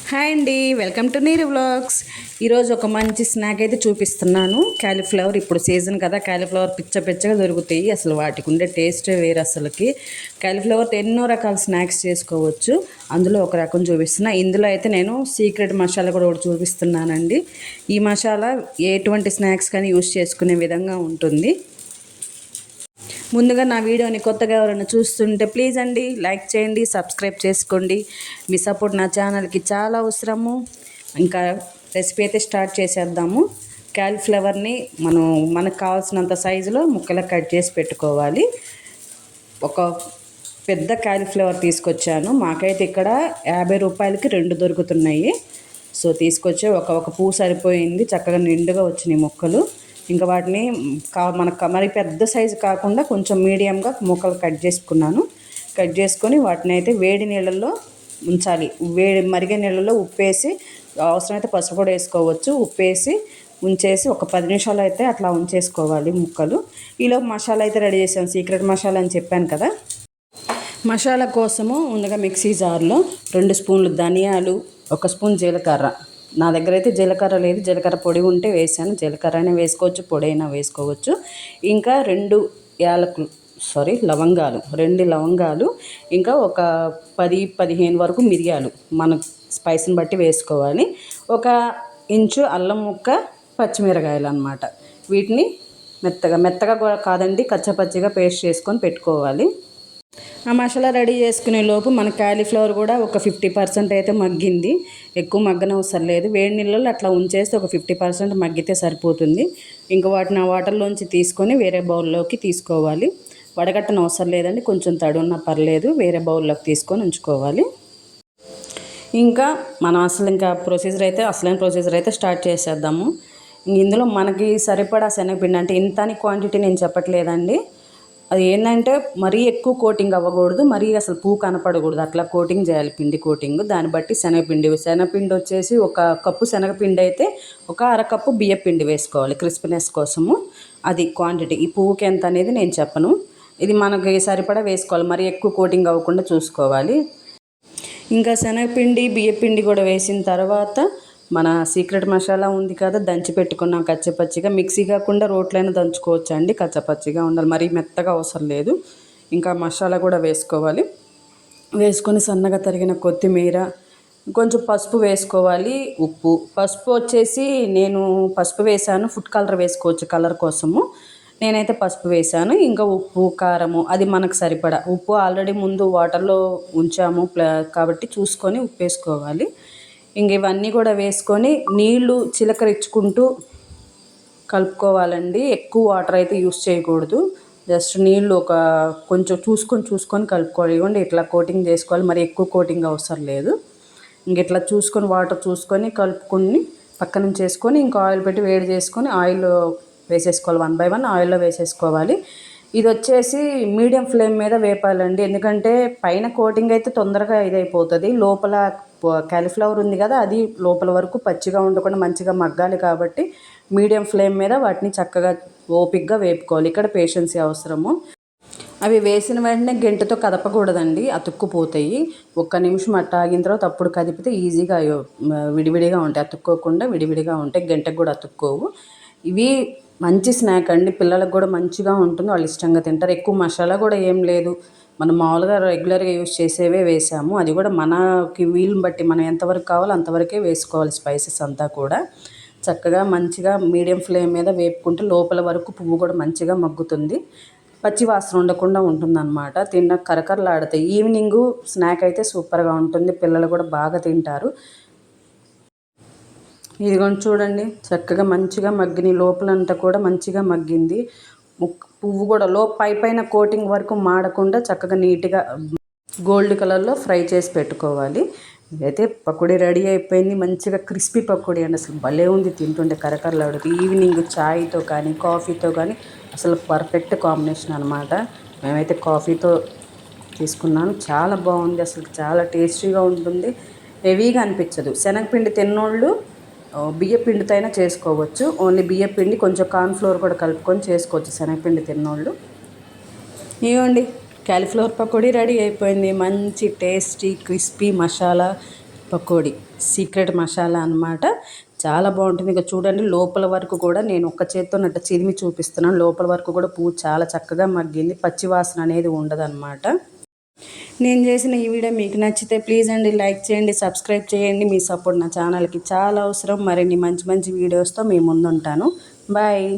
Hi అండి, welcome to నీరు vlogs. ఈరోజు ఒక మంచి స్నాక్ అయితే చూపిస్తున్నాను. క్యాలీఫ్లవర్ ఇప్పుడు సీజన్ కదా, క్యాలీఫ్లవర్ పిచ్చగా దొరుకుతాయి. అసలు వాటికి ఉండే టేస్టే వేరు. అసలుకి క్యాలీఫ్లవర్తో ఎన్నో రకాల స్నాక్స్ చేసుకోవచ్చు. అందులో ఒక రకం చూపిస్తున్నా. ఇందులో అయితే నేను సీక్రెట్ మసాలా కూడా ఒకటి చూపిస్తున్నానండి. ఈ మసాలా ఎటువంటి స్నాక్స్ కానీ యూస్ చేసుకునే విధంగా ఉంటుంది. ముందుగా నా వీడియోని కొత్తగా ఎవరైనా చూస్తుంటే ప్లీజ్ అండి లైక్ చేయండి, సబ్స్క్రైబ్ చేసుకోండి. మీ సపోర్ట్ నా ఛానల్కి చాలా అవసరము. ఇంకా రెసిపీ అయితే స్టార్ట్ చేసేద్దాము. క్యాలీఫ్లవర్ని మనకు కావాల్సినంత సైజులో ముక్కలకు కట్ చేసి పెట్టుకోవాలి. ఒక పెద్ద క్యాలీఫ్లవర్ తీసుకొచ్చాను. మాకైతే ఇక్కడ 50 రూపాయలకి 2 దొరుకుతున్నాయి. సో తీసుకొచ్చే ఒక పువ్వు సరిపోయింది. చక్కగా నిండుగా వచ్చినాయి ముక్కలు. ఇంకా వాటిని మనకు మరి పెద్ద సైజు కాకుండా కొంచెం మీడియంగా ముక్కలు కట్ చేసుకున్నాను. కట్ చేసుకొని వాటిని అయితే వేడి నీళ్ళల్లో ఉంచాలి. మరిగే నీళ్ళలో ఉప్పేసి, అవసరమైతే పసుపు కూడా వేసుకోవచ్చు. ఉప్పేసి ఉంచేసి ఒక 10 నిమిషాలు అయితే అట్లా ఉంచేసుకోవాలి ముక్కలు. ఈలో మసాలా అయితే రెడీ చేసాను. సీక్రెట్ మసాలా అని చెప్పాను కదా. మసాలా కోసము ముందుగా మిక్సీ జార్లో 2 స్పూన్లు ధనియాలు, 1 స్పూన్ జీలకర్ర. నా దగ్గర అయితే జీలకర్ర లేదు, జీలకర్ర పొడి ఉంటే వేసాను. జీలకర్ర అయినా వేసుకోవచ్చు, పొడి అయినా వేసుకోవచ్చు. ఇంకా 2 లవంగాలు, 2 లవంగాలు, ఇంకా ఒక 10-15 వరకు మిరియాలు మన స్పైస్ని బట్టి వేసుకోవాలి. 1 ఇంచు అల్లం ముక్క, పచ్చిమిరకాయలు అన్నమాట. వీటిని మెత్తగా కూడా కాదండి, కచ్చపచ్చిగా పేస్ట్ చేసుకొని పెట్టుకోవాలి. ఆ మసాలా రెడీ చేసుకునే లోపు మన క్యాలీఫ్లవర్ కూడా ఒక 50% అయితే మగ్గింది. ఎక్కువ మగ్గనవసరం లేదు. వేడి నీళ్ళలో అట్లా ఉంచేస్తే ఒక 50% మగ్గితే సరిపోతుంది. ఇంకా వాటిని ఆ వాటర్లోంచి తీసుకొని వేరే బౌల్లోకి తీసుకోవాలి. వడగట్టన అవసరం లేదండి, కొంచెం తడి ఉన్నా పర్లేదు. వేరే బౌల్లోకి తీసుకొని ఉంచుకోవాలి. ఇంకా మనం అసలైన ప్రొసీజర్ అయితే స్టార్ట్ చేసేద్దాము. ఇందులో మనకి సరిపడా శనగపిండి, అంటే ఇంత అని క్వాంటిటీ నేను చెప్పట్లేదండి. అది ఏంటంటే మరీ ఎక్కువ కోటింగ్ అవ్వకూడదు, మరీ అసలు పువ్వు కనపడకూడదు. అట్లా కోటింగ్ చేయాలి, పిండి కోటింగ్. దాన్ని బట్టి శనగపిండి వచ్చేసి 1 కప్పు శనగపిండి అయితే 1 అరకప్పు బియ్యపిండి వేసుకోవాలి క్రిస్పీనెస్ కోసము. అది క్వాంటిటీ. ఈ పువ్వుకి ఎంత అనేది నేను చెప్పను. ఇది మనకి సరిపడా వేసుకోవాలి, మరీ ఎక్కువ కోటింగ్ అవ్వకుండా చూసుకోవాలి. ఇంకా శనగపిండి, బియ్యపిండి కూడా వేసిన తర్వాత మన సీక్రెట్ మసాలా ఉంది కదా, దంచి పెట్టుకున్నాం కచ్చపచ్చిగా. మిక్సీ కాకుండా రోట్లైనా దంచుకోవచ్చు అండి, కచ్చపచ్చిగా ఉండాలి, మరీ మెత్తగా అవసరం లేదు. ఇంకా మసాలా కూడా వేసుకోవాలి. వేసుకొని సన్నగా తరిగిన కొత్తిమీర, కొంచెం పసుపు వేసుకోవాలి, ఉప్పు. పసుపు వచ్చేసి నేను పసుపు వేసాను, ఫుడ్ కలర్ వేసుకోవచ్చు కలర్ కోసము. నేనైతే పసుపు వేసాను. ఇంకా ఉప్పు, కారము అది మనకు సరిపడా. ఉప్పు ఆల్రెడీ ముందు వాటర్లో ఉంచాము కాబట్టి చూసుకొని ఉప్పు వేసుకోవాలి. ఇంక ఇవన్నీ కూడా వేసుకొని నీళ్లు చిలకరించుకుంటూ కలుపుకోవాలండి. ఎక్కువ వాటర్ అయితే యూస్ చేయకూడదు. జస్ట్ నీళ్ళు కొంచెం చూసుకొని కలుపుకోవాలి. ఇవ్వండి ఇట్లా కోటింగ్ చేసుకోవాలి, మరి ఎక్కువ కోటింగ్ అవసరం లేదు. ఇంక ఇట్లా చూసుకొని వాటర్ చూసుకొని కలుపుకొని పక్క నుంచి వేసుకొని, ఇంకా ఆయిల్ పెట్టి వేడి చేసుకొని ఆయిల్ వేసేసుకోవాలి. 1 by 1 ఆయిల్లో వేసేసుకోవాలి. ఇది వచ్చేసి మీడియం ఫ్లేమ్ మీద వేపాలండి, ఎందుకంటే పైన కోటింగ్ అయితే తొందరగా ఇదైపోతుంది. లోపల క్యాలీఫ్లవర్ ఉంది కదా, అది లోపల వరకు పచ్చిగా ఉండకుండా మంచిగా మగ్గాలి. కాబట్టి మీడియం ఫ్లేమ్ మీద వాటిని చక్కగా ఓపిక్గా వేపుకోవాలి. ఇక్కడ పేషెన్సీ అవసరము. అవి వేసిన వెంటనే గెంటతో కదపకూడదండి, అతుక్కుపోతాయి. 1 నిమిషం అట్లా ఆగిన తర్వాత అప్పుడు కదిపితే ఈజీగా విడివిడిగా ఉంటాయి. అతుక్కోకుండా విడివిడిగా ఉంటాయి, గంటకు కూడా అతుక్కోవు. ఇవి మంచి స్నాక్ అండి, పిల్లలకు కూడా మంచిగా ఉంటుంది, వాళ్ళు ఇష్టంగా తింటారు. ఎక్కువ మసాలా కూడా ఏం లేదు, మనం మామూలుగా రెగ్యులర్గా యూస్ చేసేవే వేసాము. అది కూడా మనకి వీలుని బట్టి మనం ఎంతవరకు కావాలో అంతవరకే వేసుకోవాలి. స్పైసెస్ అంతా కూడా చక్కగా మంచిగా మీడియం ఫ్లేమ్ మీద వేపుకుంటే లోపల వరకు పువ్వు కూడా మంచిగా మగ్గుతుంది, పచ్చి వాసన ఉండకుండా ఉంటుందన్నమాట. కరకరలాడతాయి. ఈవినింగ్ స్నాక్ అయితే సూపర్గా ఉంటుంది, పిల్లలు కూడా బాగా తింటారు. ఇదిగోండి చూడండి, చక్కగా మంచిగా మగ్గిన లోపలంతా కూడా మంచిగా మగ్గింది. పువ్వు కూడా పైన కోటింగ్ వరకు మాడకుండా చక్కగా నీట్గా గోల్డ్ కలర్లో ఫ్రై చేసి పెట్టుకోవాలి. ఇదైతే పకోడీ రెడీ అయిపోయింది. మంచిగా క్రిస్పీ పకోడీ అండి, అసలు భలే ఉంది, తింటుంటే కరకరలాడుతుంది. ఈవినింగ్ చాయ్తో కానీ కాఫీతో కానీ అసలు పర్ఫెక్ట్ కాంబినేషన్ అనమాట. మేమైతే కాఫీతో తీసుకున్నాను, చాలా బాగుంది, అసలు చాలా టేస్టీగా ఉంటుంది, హెవీగా అనిపించదు. శనగపిండి తిన్నోళ్ళు బియ్యపిండితో అయినా చేసుకోవచ్చు. ఓన్లీ బియ్యపిండి కొంచెం కార్న్ఫ్లోర్ కూడా కలుపుకొని చేసుకోవచ్చు శనగపిండి తిన్నోళ్ళు. ఇవ్వండి, క్యాలీఫ్లవర్ పకోడీ రెడీ అయిపోయింది. మంచి tasty crispy masala pakodi secret masala అన్నమాట. చాలా బాగుంటుంది. ఇక చూడండి లోపల వరకు కూడా నేను ఒక్క చేత్తో నట్ట చిరిమి చూపిస్తున్నాను. లోపల వరకు కూడా పువ్వు చాలా చక్కగా మగ్గింది. పచ్చి వాసన అనేది ఉండదన్నమాట. నేను చేసిన ఈ వీడియో మీకు నచ్చితే ప్లీజ్ అండి లైక్ చేయండి, సబ్స్క్రైబ్ చేయండి. మీ సపోర్ట్ నా ఛానల్కి చాలా అవసరం. మరిన్ని మంచి మంచి వీడియోస్తో మీ ముందుంటాను. బాయ్.